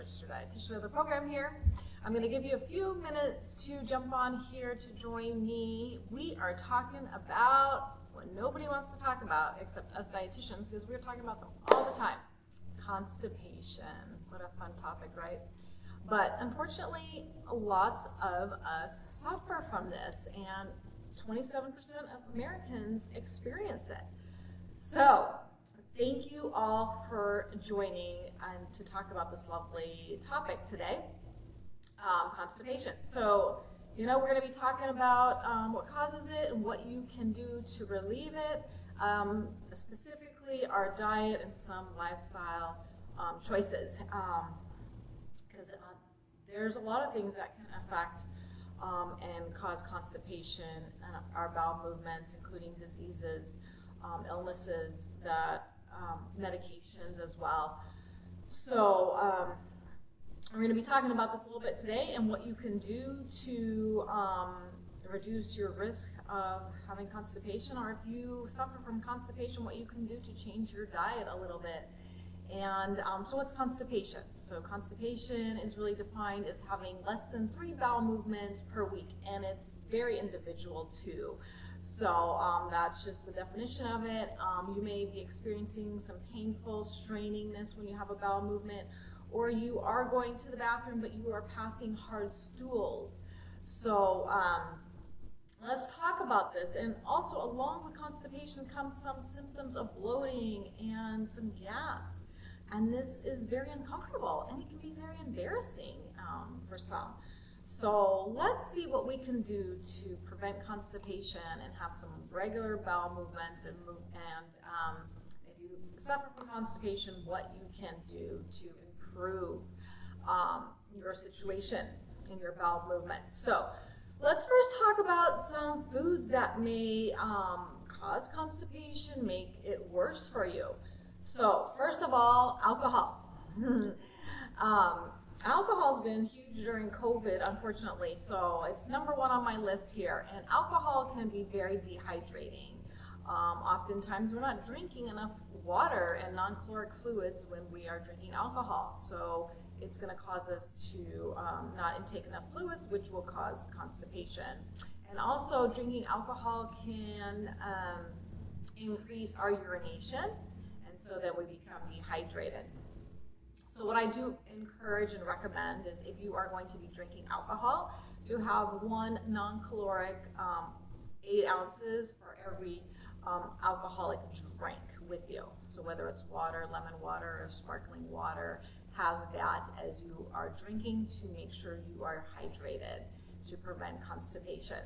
Registered Dietitian of the program here. I'm going to give you a few minutes to jump on here to join me. We are talking about what nobody wants to talk about except us dietitians, because we're talking about them all the time. Constipation. What a fun topic, right? But unfortunately, lots of us suffer from this, and 27% of Americans experience it. So, thank you all for joining and to talk about this lovely topic today, constipation. So, we're going to be talking about what causes it and what you can do to relieve it, specifically our diet and some lifestyle choices. Because there's a lot of things that can affect and cause constipation, our bowel movements, including diseases, illnesses, that medications as well. So we're going to be talking about this a little bit today and what you can do to reduce your risk of having constipation, or if you suffer from constipation, what you can do to change your diet a little bit. And so what's constipation? So constipation is really defined as having less than 3 bowel movements per week, and it's very individual too. So that's just the definition of it. You may be experiencing some painful strainingness when you have a bowel movement, or you are going to the bathroom but you are passing hard stools. So let's talk about this. And also along with constipation comes some symptoms of bloating and some gas. And this is very uncomfortable, and it can be very embarrassing for some. So let's see what we can do to prevent constipation and have some regular bowel movements, and if you suffer from constipation, what you can do to improve your situation in your bowel movement. So let's first talk about some foods that may cause constipation, make it worse for you. So first of all, alcohol. Alcohol's been huge during COVID, unfortunately, so it's number 1 on my list here. And alcohol can be very dehydrating. Oftentimes we're not drinking enough water and non-caloric fluids when we are drinking alcohol. So it's going to cause us to not intake enough fluids, which will cause constipation. And also drinking alcohol can increase our urination, and so then we become dehydrated. So what I do encourage and recommend is, if you are going to be drinking alcohol, to have 1 non-caloric 8 ounces for every alcoholic drink with you. So whether it's water, lemon water, or sparkling water, have that as you are drinking to make sure you are hydrated to prevent constipation.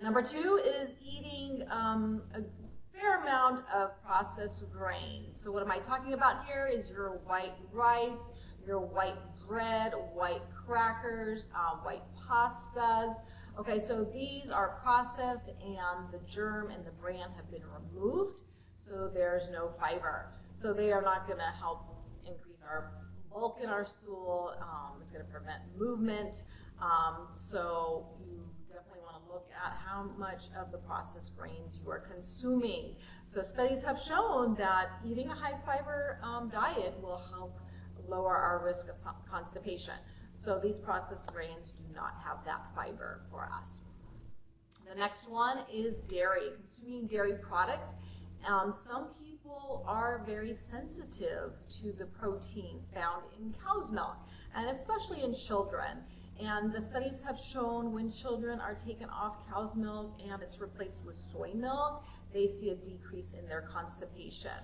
Number 2 is eating a fair amount of processed grains. So what am I talking about here is your white rice, your white bread, white crackers, white pastas. Okay, so these are processed and the germ and the bran have been removed, so there's no fiber. So they are not going to help increase our bulk in our stool. It's going to prevent movement. So you definitely want to look at how much of the processed grains you are consuming. So studies have shown that eating a high fiber diet will help lower our risk of constipation. So these processed grains do not have that fiber for us. The next one is dairy, consuming dairy products. Some people are very sensitive to the protein found in cow's milk, and especially in children. And the studies have shown when children are taken off cow's milk and it's replaced with soy milk, they see a decrease in their constipation.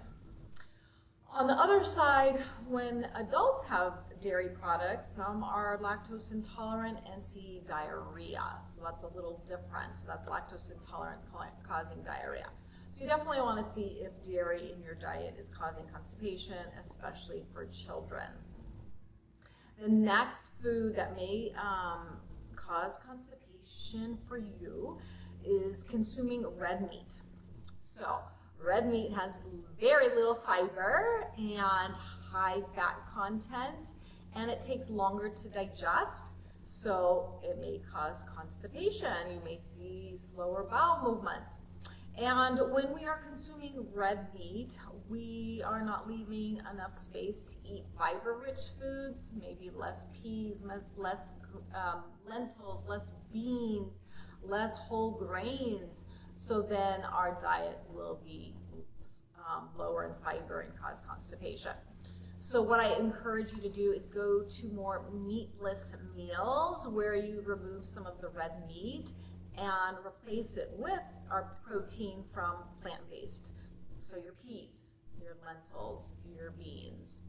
On the other side, when adults have dairy products, some are lactose intolerant and see diarrhea. So that's a little different. So that's lactose intolerant causing diarrhea. So you definitely want to see if dairy in your diet is causing constipation, especially for children. The next food that may cause constipation for you is consuming red meat. So red meat has very little fiber and high fat content, and it takes longer to digest, so it may cause constipation. You may see slower bowel movements. And when we are consuming red meat, we are not leaving enough space to eat fiber-rich foods, maybe less peas, less lentils, less beans, less whole grains. So then our diet will be lower in fiber and cause constipation. So what I encourage you to do is go to more meatless meals where you remove some of the red meat and replace it with our protein from plant-based. So your peas, your lentils, your beans.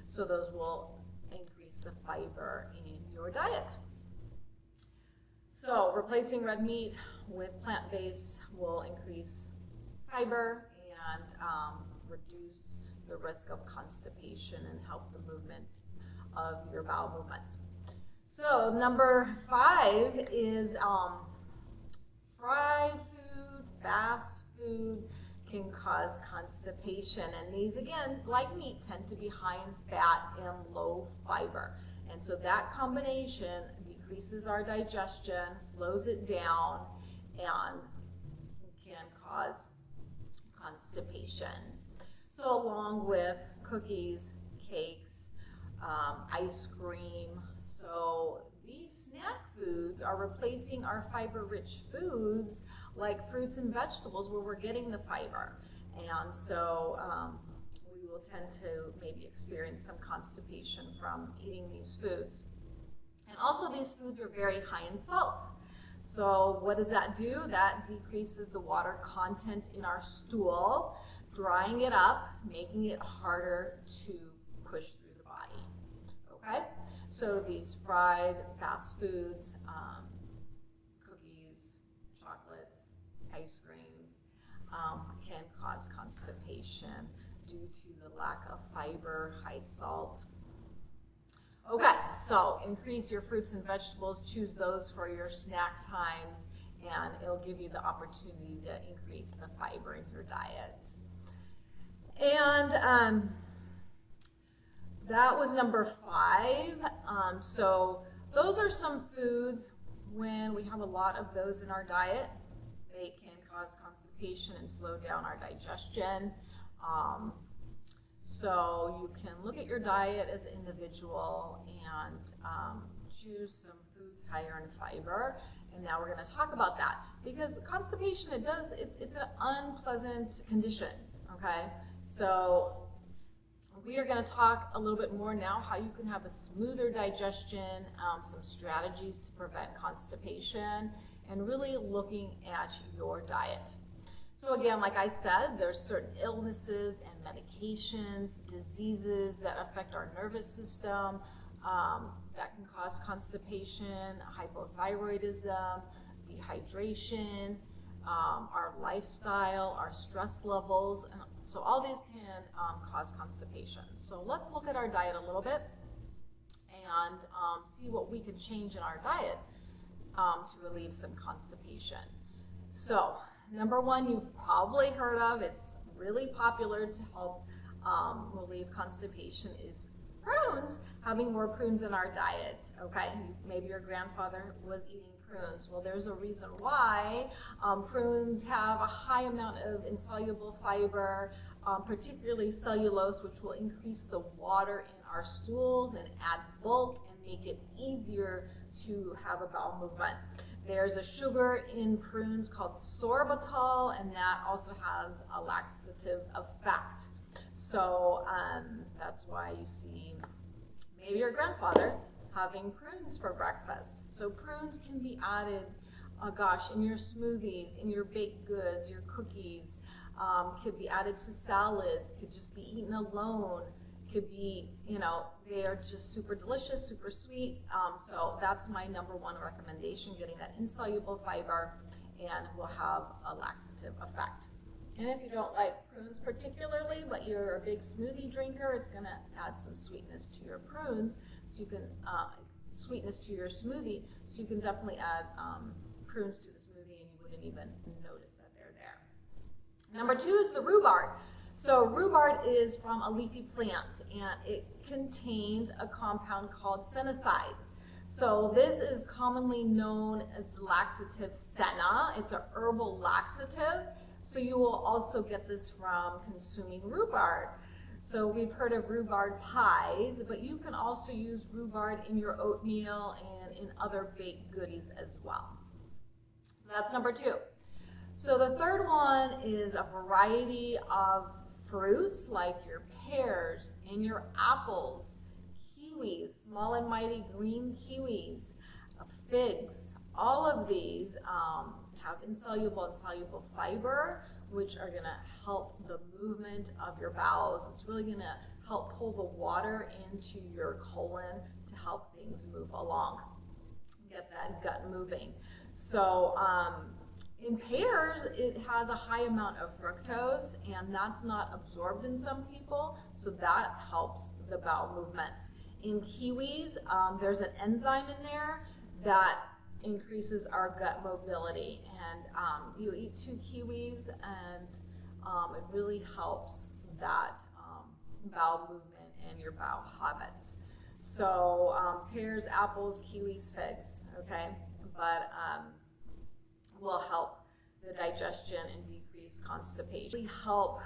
So those will increase the fiber in your diet. So replacing red meat with plant-based will increase fiber and reduce the risk of constipation and help the movement of your bowel movements. So number 5 is fried food, fast food can cause constipation. And these, again, like meat, tend to be high in fat and low fiber. And so that combination decreases our digestion, slows it down, and can cause constipation. So along with cookies, cakes, ice cream. So these snack foods are replacing our fiber-rich foods like fruits and vegetables where we're getting the fiber. And so we will tend to maybe experience some constipation from eating these foods. And also these foods are very high in salt. So what does that do? That decreases the water content in our stool, drying it up, making it harder to push through the body. Okay? So these fried fast foods, cookies, chocolates, ice creams, can cause constipation due to the lack of fiber, high salt. Okay, so increase your fruits and vegetables, choose those for your snack times, and it'll give you the opportunity to increase the fiber in your diet. And that was number 5. So those are some foods, when we have a lot of those in our diet, they can cause constipation and slow down our digestion. So you can look at your diet as an individual and choose some foods higher in fiber. And now we're going to talk about that, because constipation, it's an unpleasant condition, okay? So we are going to talk a little bit more now how you can have a smoother digestion, some strategies to prevent constipation, and really looking at your diet. So again, like I said, there's certain illnesses and medications, diseases that affect our nervous system that can cause constipation, hypothyroidism, dehydration, our lifestyle, our stress levels, and so all these can cause constipation. So let's look at our diet a little bit and see what we can change in our diet to relieve some constipation. So number 1, you've probably heard of, it's really popular to help relieve constipation, is prunes, having more prunes in our diet, okay? Maybe your grandfather was eating prunes. Well, there's a reason why. Prunes have a high amount of insoluble fiber, particularly cellulose, which will increase the water in our stools and add bulk and make it easier to have a bowel movement. There's a sugar in prunes called sorbitol, and that also has a laxative effect. So that's why you see maybe your grandfather having prunes for breakfast. So prunes can be added, in your smoothies, in your baked goods, your cookies, could be added to salads, could just be eaten alone, could be, they are just super delicious, super sweet. So that's my number 1 recommendation, getting that insoluble fiber, and will have a laxative effect. And if you don't like prunes particularly, but you're a big smoothie drinker, it's going to add some sweetness to your prunes, so you can sweetness to your smoothie, so you can definitely add prunes to the smoothie, and you wouldn't even notice that they're there. Number 2 is the rhubarb. So rhubarb is from a leafy plant, and it contains a compound called senescide. So this is commonly known as the laxative senna. It's a herbal laxative. So you will also get this from consuming rhubarb. So we've heard of rhubarb pies, but you can also use rhubarb in your oatmeal and in other baked goodies as well. So that's number 2. So the third one is a variety of fruits like your pears and your apples, kiwis, small and mighty green kiwis, figs. All of these have insoluble and soluble fiber, which are going to help the movement of your bowels. It's really going to help pull the water into your colon to help things move along, get that gut moving. So in pears, it has a high amount of fructose, and that's not absorbed in some people, so that helps the bowel movements. In kiwis, there's an enzyme in there that increases our gut mobility, and you eat 2 kiwis, and it really helps that bowel movement and your bowel habits. So pears, apples, kiwis, figs, okay, but will help the digestion and decrease constipation. Really help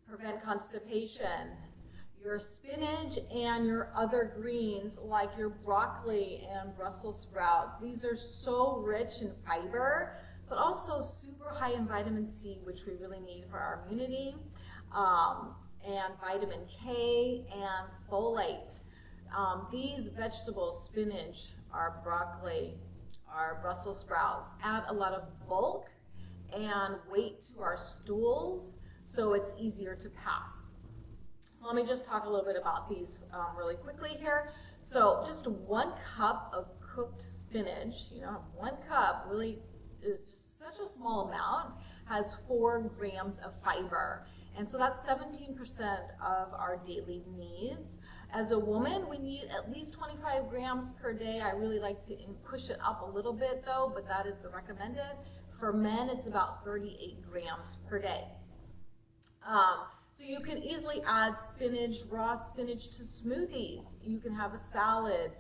prevent constipation. Your spinach and your other greens, like your broccoli and Brussels sprouts, these are so rich in fiber, but also super high in vitamin C, which we really need for our immunity, and vitamin K and folate. These vegetables, spinach, our broccoli, our Brussels sprouts, add a lot of bulk and weight to our stools, so it's easier to pass. So let me just talk a little bit about these really quickly here. So just 1 cup of cooked spinach, 1 cup really is just such a small amount, has 4 grams of fiber. And so that's 17% of our daily needs. As a woman, we need at least 25 grams per day. I really like to push it up a little bit though, but that is the recommended. For men, it's about 38 grams per day. So you can easily add spinach, raw spinach to smoothies. You can have a salad.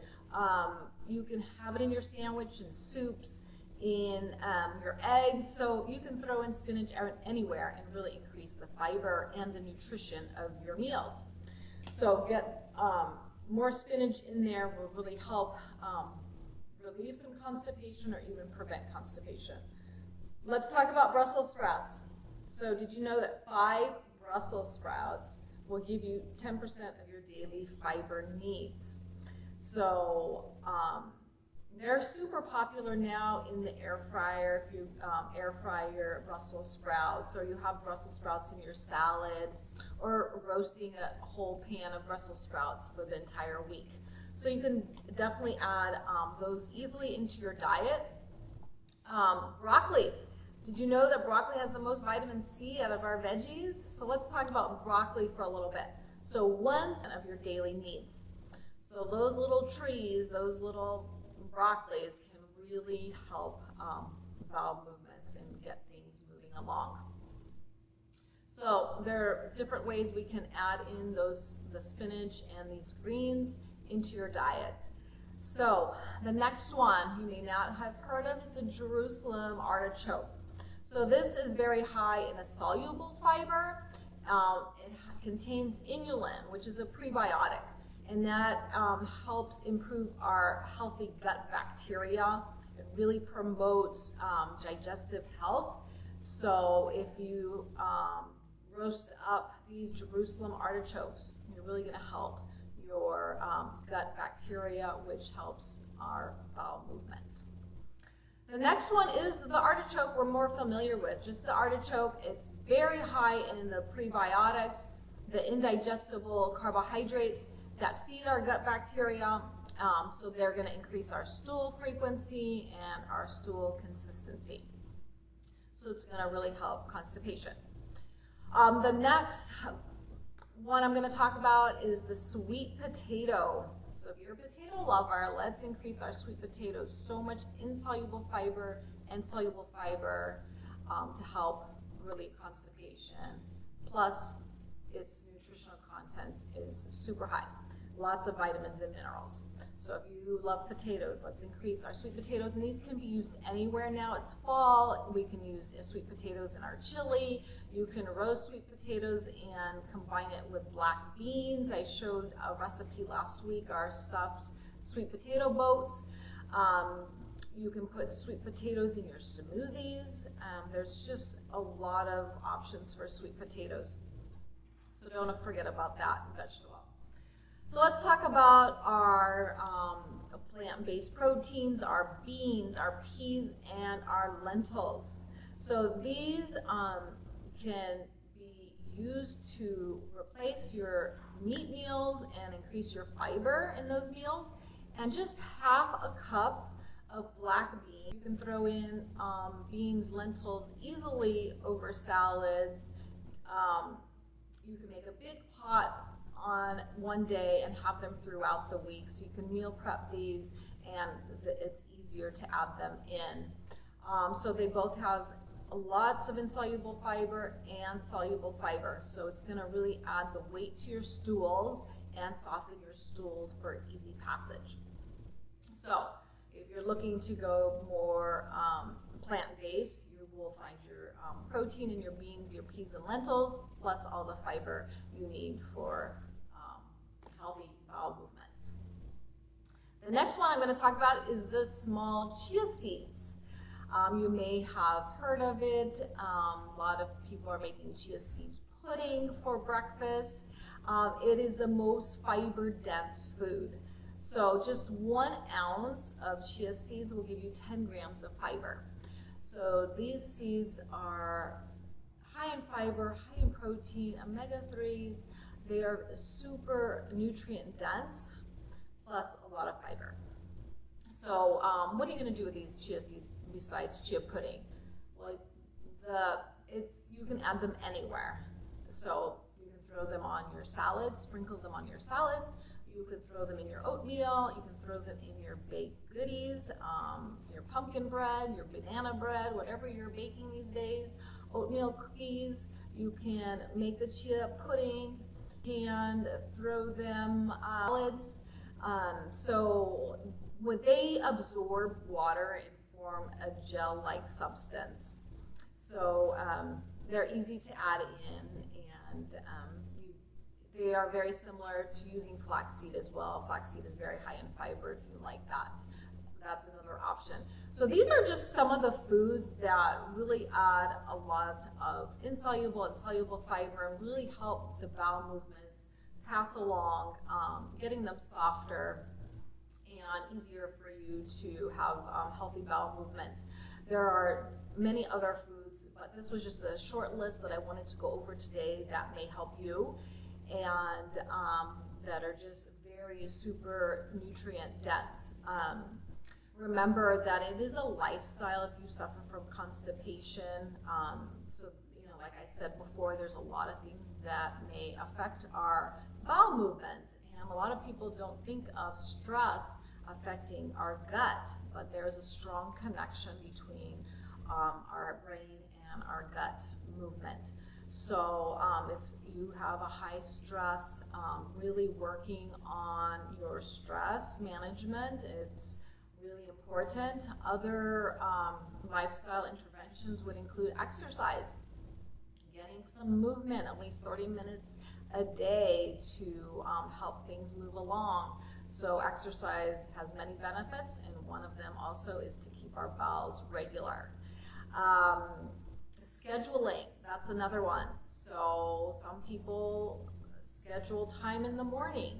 You can have it in your sandwich and soups, in your eggs. So you can throw in spinach anywhere and really increase the fiber and the nutrition of your meals. So get more spinach in there will really help relieve some constipation or even prevent constipation. Let's talk about Brussels sprouts. So did you know that 5 Brussels sprouts will give you 10% of your daily fiber needs? So they're super popular now in the air fryer. If you air fry your Brussels sprouts, or you have Brussels sprouts in your salad, or roasting a whole pan of Brussels sprouts for the entire week. So you can definitely add those easily into your diet. Broccoli. Did you know that broccoli has the most vitamin C out of our veggies? So let's talk about broccoli for a little bit. So 1% of your daily needs. So those little trees, those little broccolis can really help bowel movements and get things moving along. So there are different ways we can add in the spinach and these greens into your diet. So the next one you may not have heard of is the Jerusalem artichoke. So this is very high in a soluble fiber. It contains inulin, which is a prebiotic, and that helps improve our healthy gut bacteria. It really promotes digestive health. So if you roast up these Jerusalem artichokes, you're really going to help your gut bacteria, which helps our bowel movements. The next one is the artichoke we're more familiar with. Just the artichoke, it's very high in the prebiotics, the indigestible carbohydrates that feed our gut bacteria, so they're going to increase our stool frequency and our stool consistency. So it's going to really help constipation. The next one I'm going to talk about is the sweet potato. So if you're a potato lover, let's increase our sweet potatoes. So much insoluble fiber and soluble fiber to help relieve constipation. Plus, its nutritional content is super high. Lots of vitamins and minerals. So if you love potatoes, let's increase our sweet potatoes, and these can be used anywhere now. It's fall. We can use sweet potatoes in our chili. You can roast sweet potatoes and combine it with black beans. I showed a recipe last week, our stuffed sweet potato boats. You can put sweet potatoes in your smoothies. There's just a lot of options for sweet potatoes. So don't forget about that vegetable. So let's talk about our plant-based proteins, our beans, our peas, and our lentils. So these can be used to replace your meat meals and increase your fiber in those meals. And just half a cup of black beans, you can throw in beans, lentils easily over salads. You can make a big pot on one day and have them throughout the week, so you can meal prep these and it's easier to add them in. So they both have lots of insoluble fiber and soluble fiber, so it's going to really add the weight to your stools and soften your stools for easy passage. So if you're looking to go more plant-based, you will find your protein in your beans, your peas and lentils, plus all the fiber you need for healthy bowel movements. The next one I'm going to talk about is the small chia seeds. You may have heard of it. A lot of people are making chia seed pudding for breakfast. It is the most fiber-dense food. So just 1 ounce of chia seeds will give you 10 grams of fiber. So these seeds are high in fiber, high in protein, omega-3s. They are super nutrient dense, plus a lot of fiber. So what are you going to do with these chia seeds besides chia pudding? Well, you can add them anywhere. So you can throw them on your salad, sprinkle them on your salad. You can throw them in your oatmeal. You can throw them in your baked goodies, your pumpkin bread, your banana bread, whatever you're baking these days, oatmeal cookies. You can make the chia pudding and throw them salads. So when they absorb water and form a gel-like substance, so they're easy to add in, and they are very similar to using flaxseed as well. Flaxseed is very high in fiber if you like that. That's another option. So these are just some of the foods that really add a lot of insoluble and soluble fiber and really help the bowel movements pass along, getting them softer and easier for you to have healthy bowel movements. There are many other foods, but this was just a short list that I wanted to go over today that may help you and that are just very super nutrient dense. Remember that it is a lifestyle if you suffer from constipation. So, like I said before, there's a lot of things that may affect our bowel movements. And a lot of people don't think of stress affecting our gut, but there's a strong connection between our brain and our gut movement. So if you have a high stress, really working on your stress management, it's really important. Other lifestyle interventions would include exercise, getting some movement, at least 30 minutes a day to help things move along. So exercise has many benefits, and one of them also is to keep our bowels regular. Scheduling, that's another one. So some people schedule time in the morning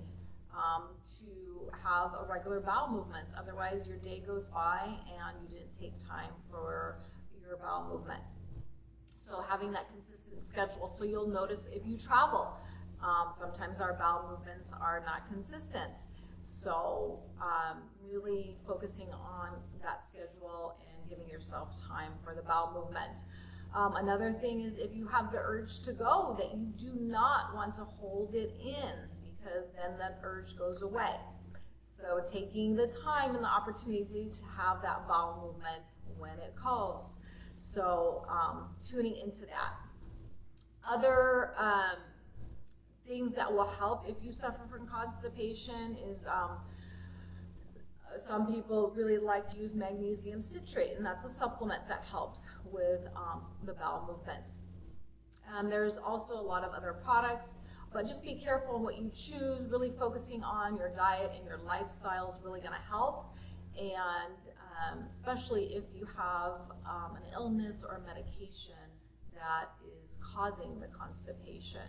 to have a regular bowel movement. Otherwise, your day goes by and you didn't take time for your bowel movement. So having that consistent schedule. So you'll notice if you travel, sometimes our bowel movements are not consistent. So really focusing on that schedule and giving yourself time for the bowel movement. Another thing is if you have the urge to go, that you do not want to hold it in, because then that urge goes away. So taking the time and the opportunity to have that bowel movement when it calls. So tuning into that. Other things that will help if you suffer from constipation is Some people really like to use magnesium citrate, and that's a supplement that helps with the bowel movement. There's also a lot of other products, but just be careful in what you choose. Really focusing on your diet and your lifestyle is really going to help, and especially if you have an illness or a medication that is causing the constipation.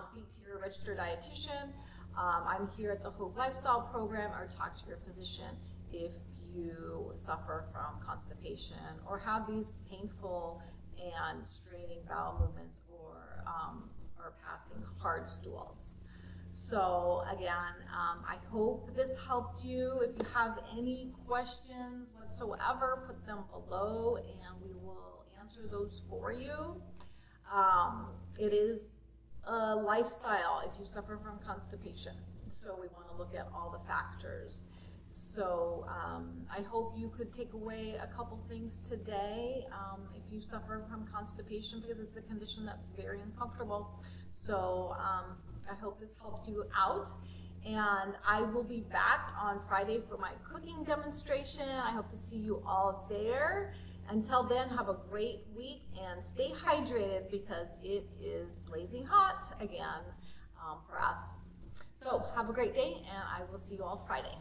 Speak to your registered dietitian. I'm here at the Hope Lifestyle Program, or talk to your physician if you suffer from constipation or have these painful and straining bowel movements or passing hard stools. So again, I hope this helped you. If you have any questions whatsoever, put them below and we will answer those for you. It is a lifestyle if you suffer from constipation. So we want to look at all the factors. So I hope you could take away a couple things today if you suffer from constipation, because it's a condition that's very uncomfortable. So I hope this helps you out. And I will be back on Friday for my cooking demonstration. I hope to see you all there. Until then, have a great week and stay hydrated, because it is blazing hot again for us. So have a great day, and I will see you all Friday.